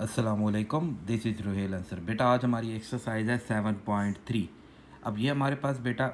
अस्सलामुअलैकुम, this is Ruhel Ansar. बेटा आज हमारी एक्सरसाइज है 7.3। अब ये हमारे पास बेटा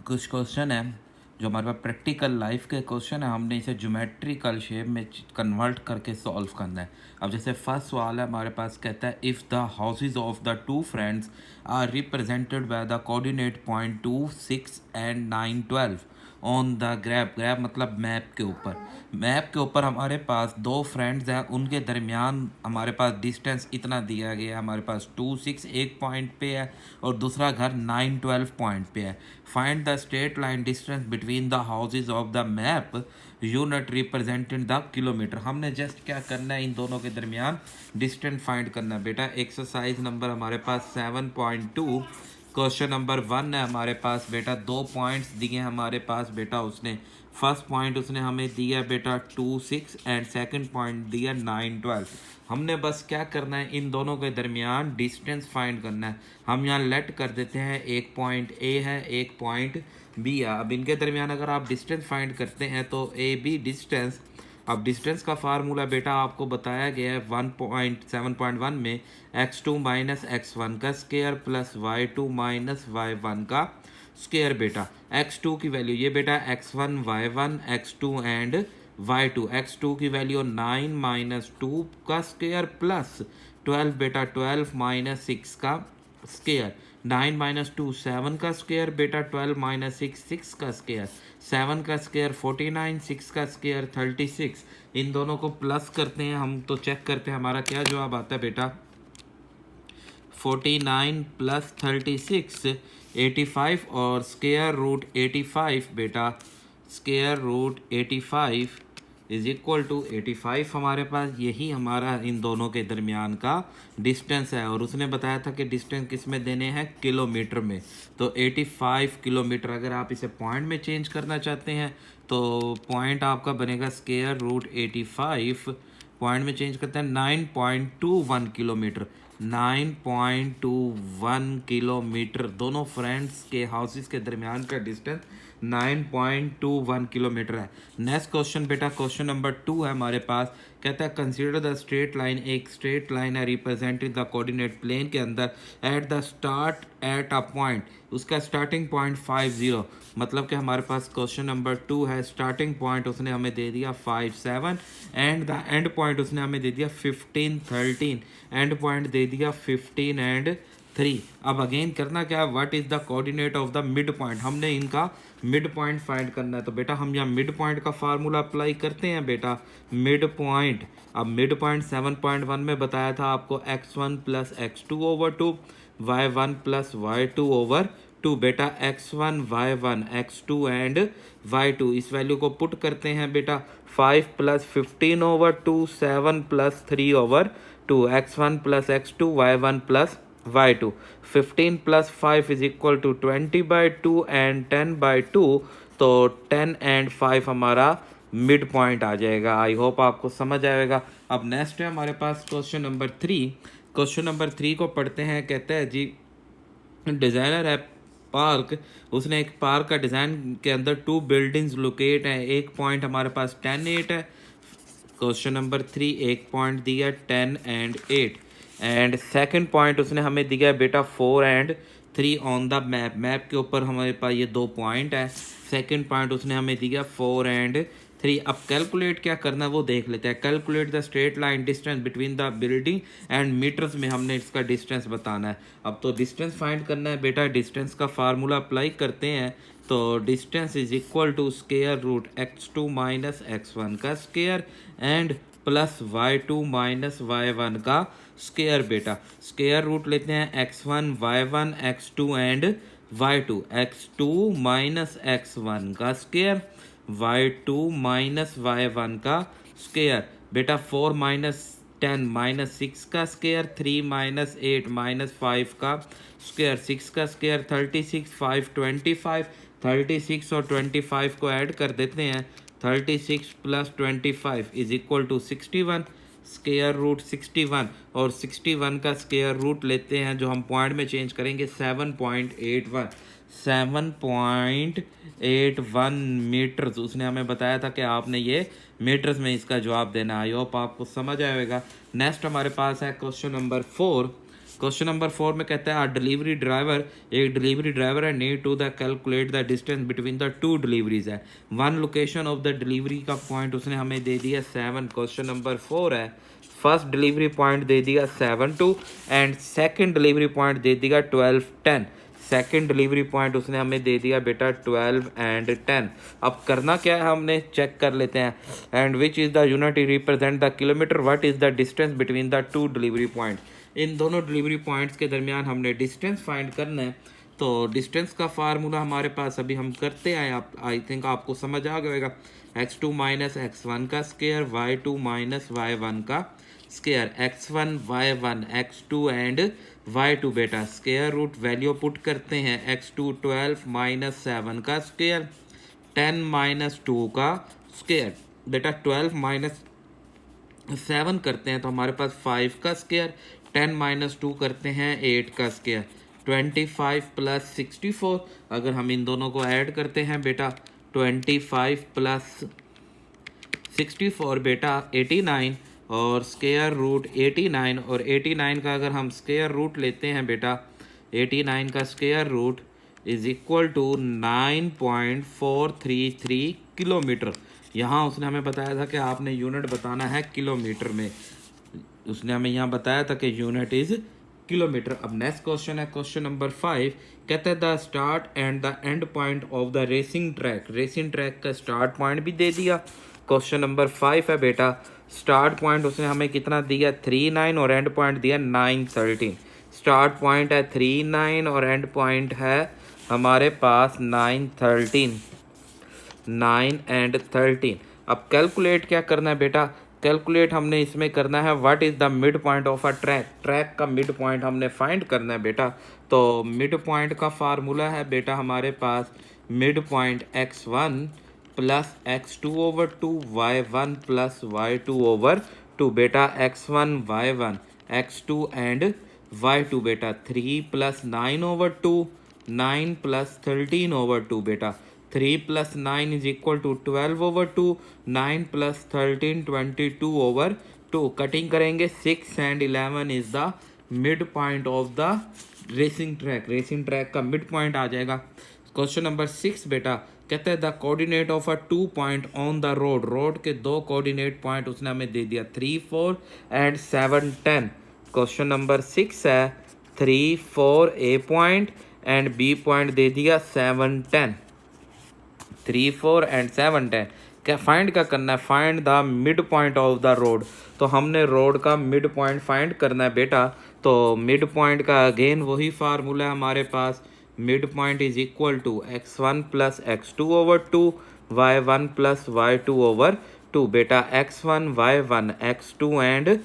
कुछ क्वेश्चन है जो हमारे पास प्रैक्टिकल लाइफ के क्वेश्चन है। हमने इसे ज्योमेट्रिकल शेप में कन्वर्ट करके सॉल्व करना है। अब जैसे फर्स्ट सवाल है हमारे पास, कहता है if the houses of the two friends are represented by the coordinate point 2, 6 and 9, 12 on the graph. Graph मतलब मैप के ऊपर। मैप के ऊपर हमारे पास दो फ्रेंड्स हैं, उनके दरमियान हमारे पास डिस्टेंस इतना दिया गया है। हमारे पास 2, 6 एक पॉइंट पे है और दूसरा घर 9, 12 पॉइंट पे है। Find the straight line distance between the houses of the map, unit represented the kilometre. हमने जस्ट क्या करना है, इन दोनों के दरमियान डिस्टेंस फाइंड करना है। बेटा एक्सरसाइज नंबर हमारे पास 7.2 क्वेश्चन नंबर 1 है हमारे पास। बेटा दो पॉइंट्स दिए हमारे पास। बेटा उसने फर्स्ट पॉइंट उसने हमें दिया बेटा 2, 6 एंड सेकंड पॉइंट दिया 9, 12। हमने बस क्या करना है, इन दोनों के दरमियान डिस्टेंस फाइंड करना है। हम यहाँ लेट कर देते हैं, एक पॉइंट ए है, एक पॉइंट बी है। अब इनके दरमियान अगर आप डिस्टेंस फाइंड करते हैं तो ए बी डिस्टेंस। अब डिस्टेंस का फार्मूला बेटा आपको बताया गया है 1.7.1 में, x2 माइनस x1 का square plus y2 minus y1 का स्केयर। बेटा x2 की वैल्यू ये बेटा x1 y1 x2 and y2। x2 की वैल्यू 9 माइनस 2 का स्केयर प्लस 12 बेटा 12 माइनस 6 का स्केयर। 9 माइनस 2 7 का स्केयर बेटा, 12 माइनस 6 6 का स्केयर। 7 का स्केयर 49, 6 का स्केयर 36। इन दोनों को प्लस करते हैं हम तो चेक करते हैं हमारा क्या जवाब आता है बेटा। 49 प्लस 36 85 और स्केयर रूट 85 बेटा, square root 85 is equal to 85 हमारे पास। यही हमारा इन दोनों के दरमियान का डिस्टेंस है और उसने बताया था कि डिस्टेंस किस में देने हैं, किलोमीटर में। तो 85 किलोमीटर। अगर आप इसे पॉइंट में चेंज करना चाहते हैं तो पॉइंट आपका बनेगा स्केयर रूट 85। पॉइंट में चेंज करते हैं 9.21 किलोमीटर। 9.21 किलोमीटर दोनों फ्रेंड्स के हाउसेस के दरमियान का डिस्टेंस 9.21 किलोमीटर है। नेक्स्ट क्वेश्चन बेटा क्वेश्चन नंबर 2 है हमारे पास। कहता है कंसीडर द स्ट्रेट लाइन। एक स्ट्रेट लाइन है रिप्रेजेंटेड द कोऑर्डिनेट प्लेन के अंदर at the start at a point. उसका स्टार्टिंग पॉइंट 50, मतलब कि हमारे पास क्वेश्चन नंबर 2 है। स्टार्टिंग पॉइंट उसने हमें दे दिया 5, 7 एंड द एंड पॉइंट उसने हमें दे दिया 15, 13। एंड पॉइंट दे दिया 15 एंड 3। अब अगेन करना क्या है, what is the coordinate of the mid point. हमने इनका मिड पॉइंट फाइंड करना है। तो बेटा हम यहाँ मिड पॉइंट का फार्मूला अप्लाई करते हैं बेटा। मिड पॉइंट, अब मिड पॉइंट 7.1 में बताया था आपको x1 plus x2 over 2, y1 plus y2 over 2। बेटा x1 y1 x2 and y2 इस वैल्यू को पुट करते हैं बेटा। 5 plus 15 over 2, 7 plus 3 over 2, x1 plus x2 y1 plus y2। 15 plus 5 is equal to 20/2 and 10/2। तो 10 एंड 5 हमारा mid point आ जाएगा। आई होप आपको समझ आएगा। अब नेक्स्ट है हमारे पास क्वेश्चन नंबर 3। क्वेश्चन नंबर 3 को पढ़ते हैं। कहते हैं जी डिज़ाइनर है पार्क। उसने एक पार्क का डिज़ाइन के अंदर 2 बिल्डिंग्स लोकेट है। एक पॉइंट हमारे पास 10, 8 है। क्वेश्चन नंबर 3 एक पॉइंट दिया 10 एंड 8 एंड सेकंड पॉइंट उसने हमें दिया बेटा 4 and 3 on the map. Map के ऊपर हमारे पास ये 2 पॉइंट है। सेकंड पॉइंट उसने हमें दिया 4 एंड 3। अब कैलकुलेट क्या करना है वो देख लेते हैं। Calculate the straight line distance between the building and meters में हमने इसका डिस्टेंस बताना है। अब तो डिस्टेंस फाइंड करना है बेटा। डिस्टेंस का फार्मूला अप्लाई करते हैं तो distance is equal to square root x2 minus x1 का square and plus y2 minus y1 का स्केयर। बेटा स्केयर रूट लेते हैं x1 y1 x2 and y2। x2 minus x1 का स्केयर, y2 माइनस y1 का स्केयर। बेटा 4 minus 10 minus 6 का square, 3 minus 8 minus 5 का स्केयर। 6 का स्केयर 36, 5 25। 36 और 25 को ऐड कर देते हैं। 36 plus 25 is equal to 61। Square root 61 और 61 का स्केयर रूट लेते हैं जो हम पॉइंट में चेंज करेंगे 7.81। 7.81 मीटर्स उसने हमें बताया था कि आपने ये मीटर्स में इसका जवाब देना। आई होप आपको समझ आएगा। नेक्स्ट हमारे पास है क्वेश्चन नंबर 4। क्वेश्चन नंबर 4 में कहता है डिलीवरी ड्राइवर, एक डिलीवरी ड्राइवर है, need to the calculate the distance between the two deliveries है। One location of the delivery का पॉइंट उसने हमें दे दिया 7। क्वेश्चन नंबर 4 है, फर्स्ट डिलीवरी पॉइंट दे दिया 7 2 एंड सेकंड डिलीवरी पॉइंट दे दिया 12 10। सेकंड डिलीवरी पॉइंट उसने हमें दे दिया बेटा 12 एंड 10। अब करना क्या है, हमने चेक कर लेते हैं। And which is the unit represent the kilometre, what is the distance between the two delivery point. इन दोनों डिलीवरी पॉइंट्स के दरमियान हमने डिस्टेंस फाइंड करना है। तो डिस्टेंस का फार्मूला हमारे पास अभी हम करते हैं, आप आई थिंक आपको समझ आ गएगा। x2 माइनस x1 का स्केयर, y2 माइनस y1 का square, x1 y1 x2 and y2 बेटा स्केयर रूट वैल्यू पुट करते हैं। x2 12 माइनस 7 का स्केयर, 10 माइनस 2 का स्केयर। बेटा 12 माइनस 7 करते हैं तो हमारे पास 5 का स्केयर, 10 माइनस 2 करते हैं 8 का स्केयर, 25 प्लस 64। अगर हम इन दोनों को ऐड करते हैं बेटा 25 प्लस 64 बेटा 89 और स्केयर रूट 89, और 89 का अगर हम स्केयर रूट लेते हैं बेटा 89 का square root is equal to 9.433 kilometre. यहाँ उसने हमें बताया था कि आपने यूनिट बताना है किलोमीटर में, उसने हमें यहाँ बताया था कि यूनिट इज़ किलोमीटर। अब नेक्स्ट क्वेश्चन है क्वेश्चन नंबर 5। कहते हैं the start and the end point of the racing track. Racing track का स्टार्ट पॉइंट भी दे दिया। क्वेश्चन नंबर 5 है बेटा, स्टार्ट पॉइंट उसने हमें कितना दिया 39 और एंड पॉइंट दिया 913। स्टार्ट पॉइंट है 39 और एंड पॉइंट है हमारे पास 913, 9 एंड 13। अब कैलकुलेट क्या करना है बेटा, कैलकुलेट हमने इसमें करना है what is the mid point of a track. Track का मिड पॉइंट हमने फाइंड करना है बेटा। तो मिड पॉइंट का फार्मूला है बेटा हमारे पास mid point x1 plus x2 over 2 y1 plus y2 over 2। बेटा x1 y1 x2 and y2 बेटा 3 प्लस 9 ओवर 2, 9 प्लस 13 ओवर 2 बेटा 3 plus 9 is equal to 12 over 2, 9 plus 13 22 over 2। Cutting करेंगे 6 and 11 is the mid point of the racing track. Racing track का mid point आ जाएगा। Question number 6 बेटा, कहते हैं the coordinate of a 2 point on the road. Road के दो coordinate point उसने हमें दे दिया 3 4 एंड 7 10। क्वेश्चन नंबर 6 है 3 4 ए पॉइंट एंड बी पॉइंट दे दिया 7 10। 3 4 एंड 7 10 क्या फाइंड क्या करना है, find the mid point of the road. तो हमने रोड का मिड पॉइंट फाइंड करना है बेटा। तो मिड पॉइंट का अगेन वही फार्मूला है हमारे पास, mid point is equal to x1 plus x2 over 2, y1 plus y2 over 2। बेटा x1 y1 x2 and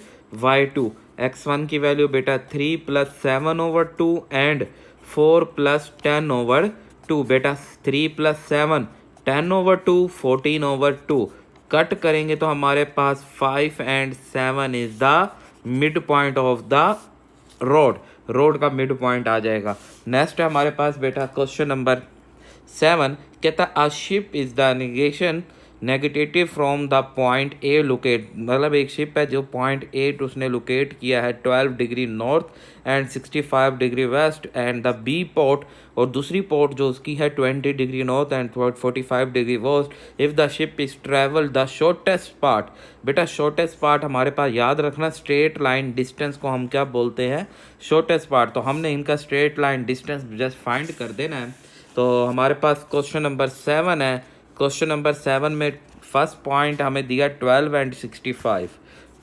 y2। x1 की वैल्यू बेटा 3 plus 7 over 2 and 4 plus 10 over 2। बेटा 3 प्लस 7 10 ओवर 2, 14 ओवर 2। कट करेंगे तो हमारे पास 5 and 7 is the mid point of the road. Road का mid point आ जाएगा। नेक्स्ट है हमारे पास बेटा क्वेश्चन नंबर 7। कहता a ship is the negative from the point A locate. मतलब एक शिप है जो पॉइंट ए उसने लोकेट किया है 12 degree north and 65 degree west and the B port, और दूसरी पोर्ट जो उसकी है 20 degree north and 45 degree west. If the ship is travel the shortest part. बेटा शॉर्टेस्ट पार्ट हमारे पास याद रखना, स्ट्रेट लाइन डिस्टेंस को हम क्या बोलते हैं, शॉर्टेस्ट पार्ट। तो हमने इनका straight line distance just find कर देना है। तो हमारे पास क्वेश्चन नंबर 7 है। क्वेश्चन नंबर 7 में फर्स्ट पॉइंट हमें दिया 12 and 65,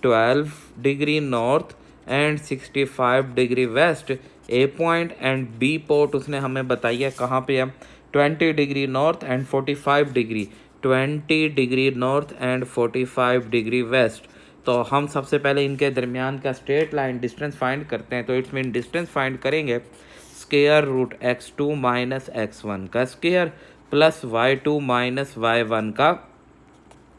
12 degree north and 65 degree west A point and B port उसने हमें बताई है कहाँ पे है 20 degree north and 45 degree, 20 degree north and 45 degree west. तो हम सबसे पहले इनके दरमियान का स्ट्रेट लाइन डिस्टेंस फाइंड करते हैं। तो इट्स मीन डिस्टेंस फाइंड करेंगे square root x2 minus x1 का square plus y2 minus y1 का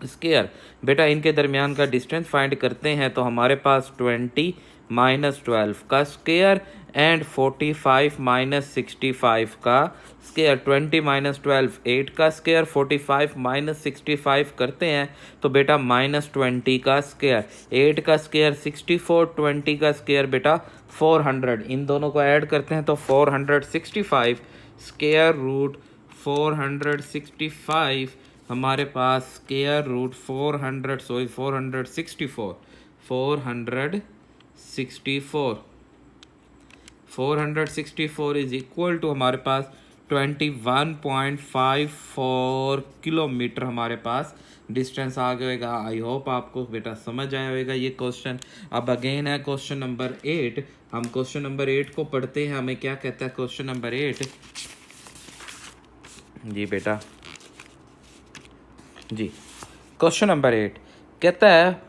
स्केयर। बेटा इनके दरमियान का डिस्टेंस फाइंड करते हैं तो हमारे पास 20 माइनस 12 का स्केयर एंड 45 माइनस 65 का स्केयर। 20 माइनस 12 8 का स्केयर, 45 माइनस 65 करते हैं तो बेटा माइनस 20 का स्केयर, 8 का स्केयर 64, 20 का स्केयर बेटा 400। इन दोनों को ऐड करते हैं तो 465 स्केयर रूट 465 हमारे पास square root 464 464 is equal to हमारे पास 21.54 किलोमीटर हमारे पास डिस्टेंस आ गएगा। आई होप आपको बेटा समझ आया होगा ये क्वेश्चन। अब अगेन है क्वेश्चन नंबर 8। हम क्वेश्चन नंबर 8 को पढ़ते हैं। हमें क्या कहता है क्वेश्चन नंबर 8? जी बेटा जी, क्वेश्चन नंबर 8 कहता है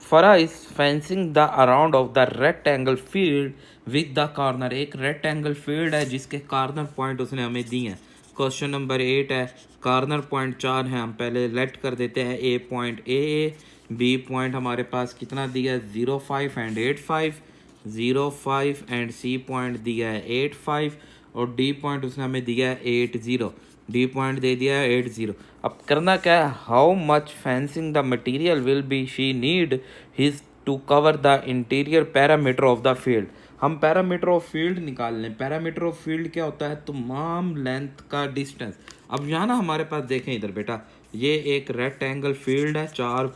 फरा is fencing the around of the rectangle field with the corner. एक रेक्टेंगल फील्ड है जिसके कॉर्नर पॉइंट उसने हमें दिए हैं। क्वेश्चन नंबर 8 है, कॉर्नर पॉइंट 4 है। हम पहले लेट कर देते हैं ए पॉइंट ए, बी पॉइंट हमारे पास कितना दिया है 0.5 एंड 8.5, 0.5 एंड सी पॉइंट दिया है 8.5 और डी पॉइंट उसने हमें दिया है 80। डी पॉइंट दे दिया है 80। अब करना क्या है, how much fencing the material will be she need his to cover the interior parameter of the field. हम पैरामीटर ऑफ फील्ड निकाल लें। पैरामीटर ऑफ फील्ड क्या होता है, तमाम लेंथ का डिस्टेंस। अब यहाँ ना हमारे पास देखें इधर बेटा, ये एक रेक्टेंगल फील्ड है, 4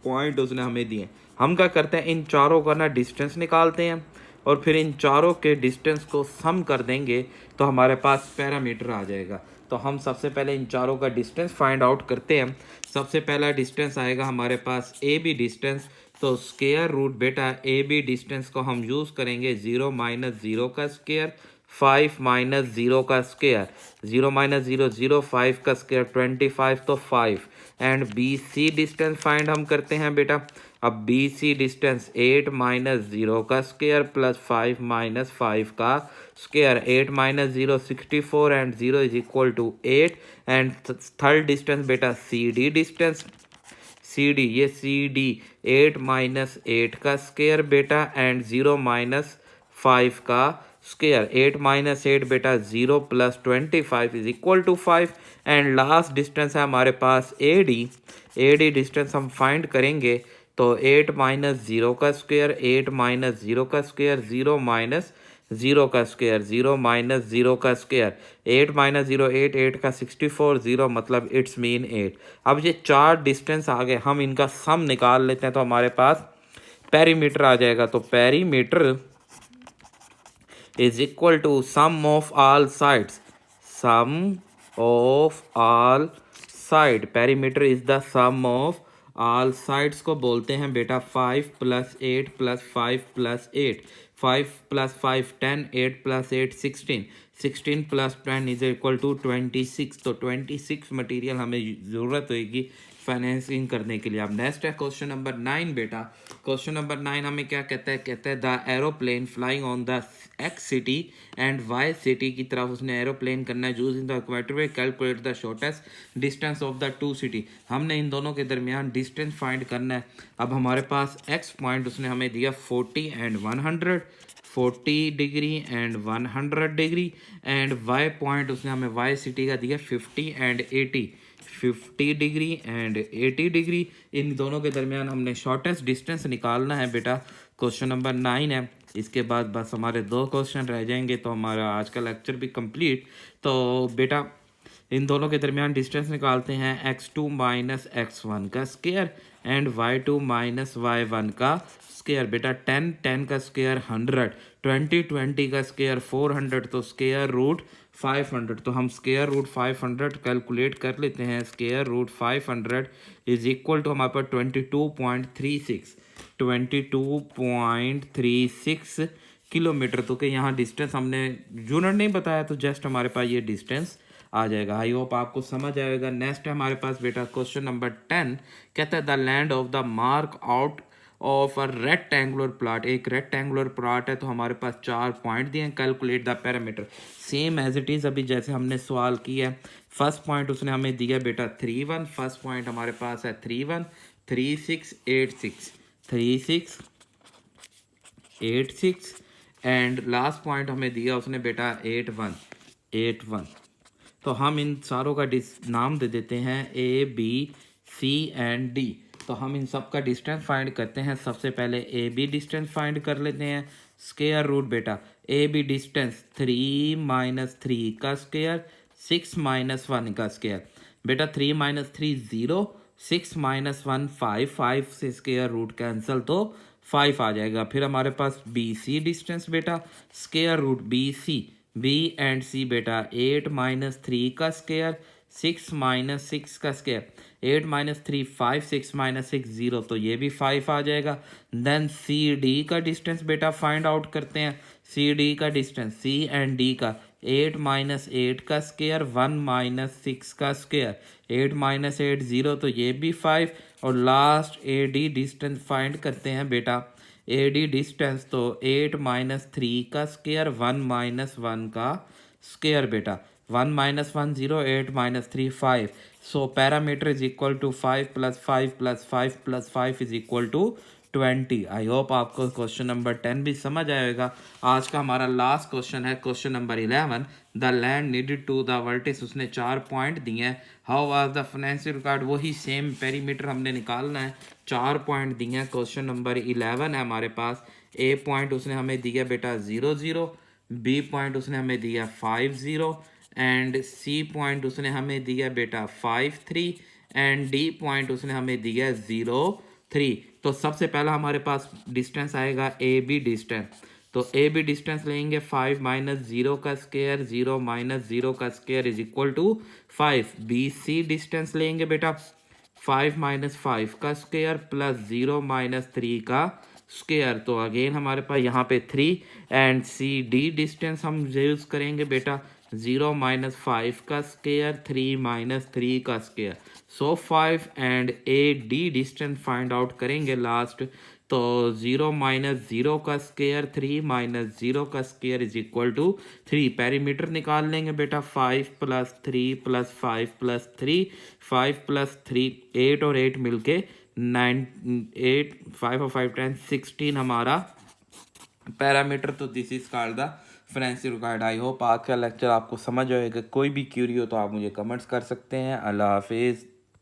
पॉइंट उसने हमें दिए। हम क्या करते हैं, इन चारों का ना डिस्टेंस निकालते हैं और फिर इन चारों के डिस्टेंस को सम कर देंगे तो हमारे पास पैरामीटर आ जाएगा। तो हम सबसे पहले इन चारों का डिस्टेंस फाइंड आउट करते हैं। सबसे पहला डिस्टेंस आएगा हमारे पास ए बी डिस्टेंस। तो स्केयर रूट बेटा ए बी डिस्टेंस को हम यूज़ करेंगे 0 माइनस 0 का स्केयर, 5 माइनस 0 का स्केयर, 0 माइनस 0 0, 5 का स्केयर 25 तो 5 and B C distance find हम करते हैं बेटा। अब बी सी डिस्टेंस 8 माइनस 0 का स्केयर प्लस 5 माइनस 5 का square, 8 minus 0 64 and 0 is equal to 8 and third distance बेटा C D distance. C D, ये सी डी 8 माइनस 8 का स्केयर बेटा एंड 0 माइनस 5 का स्केयर, 8 माइनस 8 बेटा 0 plus 25 is equal to 5 and last distance है हमारे पास A D. A D distance हम फाइंड करेंगे तो 8 माइनस 0 का स्क्वायर, 8 माइनस 0 का स्क्वायर, 0 माइनस 0 का स्क्वायर, 0 माइनस 0 का स्क्वायर, 8 माइनस 0 8, 8 का 64, 0 मतलब इट्स मीन 8। अब ये चार डिस्टेंस आ गए, हम इनका सम निकाल लेते हैं तो हमारे पास पेरीमीटर आ जाएगा। तो perimeter is equal to sum of all sides, sum of all side. Perimeter is the sum of all sides को बोलते हैं बेटा 5 plus 8 plus 5 plus 8, 5 plus 5 10, 8 plus 8 16, 16 plus 10 is equal to 26। तो 26 मटेरियल हमें ज़रूरत होगी फाइनेंसिंग करने के लिए। अब नेक्स्ट है क्वेश्चन नंबर 9 बेटा। क्वेश्चन नंबर 9 हमें क्या कहता है, कहता है the aeroplane flying on the X city and Y city की तरफ उसने एरोप्लेन करना है using the equator way, calculate the shortest distance of the two city. हमने इन दोनों के दरमियान डिस्टेंस फाइंड करना है। अब हमारे पास एक्स पॉइंट उसने हमें दिया 40 and 100, 40 degree and 100 degree and Y point उसने हमें वाई सिटी का दिया 50 एंड 80, 50 डिग्री एंड 80 डिग्री। इन दोनों के दरमियान हमने शॉर्टेस्ट डिस्टेंस निकालना है बेटा। क्वेश्चन नंबर 9 है। इसके बाद बस हमारे 2 क्वेश्चन रह जाएंगे तो हमारा आज का लेक्चर भी कंप्लीट। तो बेटा इन दोनों के दरमियान डिस्टेंस निकालते हैं, x2 माइनस x1 का square and y2 minus y1 का स्केयर। बेटा 10 10 का स्केयर 100, 20 20 का स्केयर 400 तो स्केयर रूट 500। तो हम स्केयर रूट 500 कैलकुलेट कर लेते हैं। Square root 500 is equal to हमारे पास 22.36, 22.36 किलोमीटर। तो कि यहाँ डिस्टेंस हमने यूनिट नहीं बताया तो जस्ट हमारे पास ये डिस्टेंस आ जाएगा। आई होप आपको समझ आएगा। नेक्स्ट है हमारे पास बेटा क्वेश्चन नंबर 10, कहता है the land of the mark out of a rectangular plot. एक रेक्टेंगुलर प्लॉट है तो हमारे पास 4 पॉइंट दिए हैं। Calculate the parameter, same as it is अभी जैसे हमने सवाल किया है। फर्स्ट पॉइंट उसने हमें दिया बेटा 3 1, फर्स्ट पॉइंट हमारे पास है 3 1 3 6 8 6 3 6 8 6 एंड लास्ट पॉइंट हमें दिया उसने बेटा 8 1 8 1। तो हम इन सारों का नाम दे देते हैं A B C and D. तो हम इन सब का डिस्टेंस फाइंड करते हैं। सबसे पहले ए बी डिस्टेंस फाइंड कर लेते हैं। स्क्वायर रूट बेटा ए बी डिस्टेंस 3 - 3 का स्क्वायर 6 - 1 का स्क्वायर। बेटा 3 - 3 0, 6 - 1 5, 5 से स्क्वायर रूट कैंसिल तो 5 आ जाएगा। फिर हमारे पास बी सी डिस्टेंस बेटा square root B C, B and C बेटा 8 - 3 का स्क्वायर 6 - 6 का स्क्वायर। 8 - 3 5, 6 - 6 0, तो ये भी 5 आ जाएगा। देन सी डी का डिस्टेंस बेटा फाइंड आउट करते हैं। सी डी का डिस्टेंस सी एंड डी का 8 - 8 का स्क्वायर 1 - 6 का स्क्वायर। 8 - 8 0, तो ये भी 5। और लास्ट ए डी डिस्टेंस फाइंड करते हैं बेटा। ए डी डिस्टेंस तो 8 - 3 का स्क्वायर 1 - 1 का स्क्वायर बेटा। 1 - 1 0, 8 - 3 5। So parameter is equal to 5 + 5 + 5 + 5 is equal to 20। I hope आपको क्वेश्चन नंबर 10 भी समझ आएगा। आज का हमारा लास्ट क्वेश्चन है question number 11। The land needed to the vertices, उसने 4 पॉइंट दिए हैं। How was the financial record, वही सेम पेरीमीटर हमने निकालना है। 4 पॉइंट दिए हैं। क्वेश्चन नंबर 11 है हमारे पास। ए पॉइंट उसने हमें दिया बेटा 0 0, बी पॉइंट उसने हमें दिया 5 0 एंड सी पॉइंट उसने हमें दिया बेटा 5 3 एंड डी पॉइंट उसने हमें दिया 0 3। तो सबसे पहला हमारे पास डिस्टेंस आएगा ए बी डिस्टेंस। तो ए बी डिस्टेंस लेंगे 5 - 0 का स्क्वायर 0 - 0 का square is equal to 5। B C distance लेंगे बेटा 5 - 5 का स्क्वायर प्लस 0 - 3 का स्क्वायर। तो अगेन हमारे पास यहाँ पे 3 एंड सी डी डिस्टेंस हम यूज करेंगे बेटा 0 - 5 का स्क्वायर 3 - 3 का square. So 5 and A D distance find out करेंगे लास्ट। तो 0 - 0 का स्क्वायर 3 - 0 का square is equal to 3। Perimeter निकाल लेंगे बेटा 5 + 3 + 5 + 3, 5 + 3 8 और 8 मिलके 9 8 5 और 5 10 16 हमारा पैरामीटर। तो this is called the financial record. I hope आज का लेक्चर आपको समझ आएगा। कोई भी क्यूरी हो तो आप मुझे कमेंट्स कर सकते हैं। अल्लाह हाफिज़।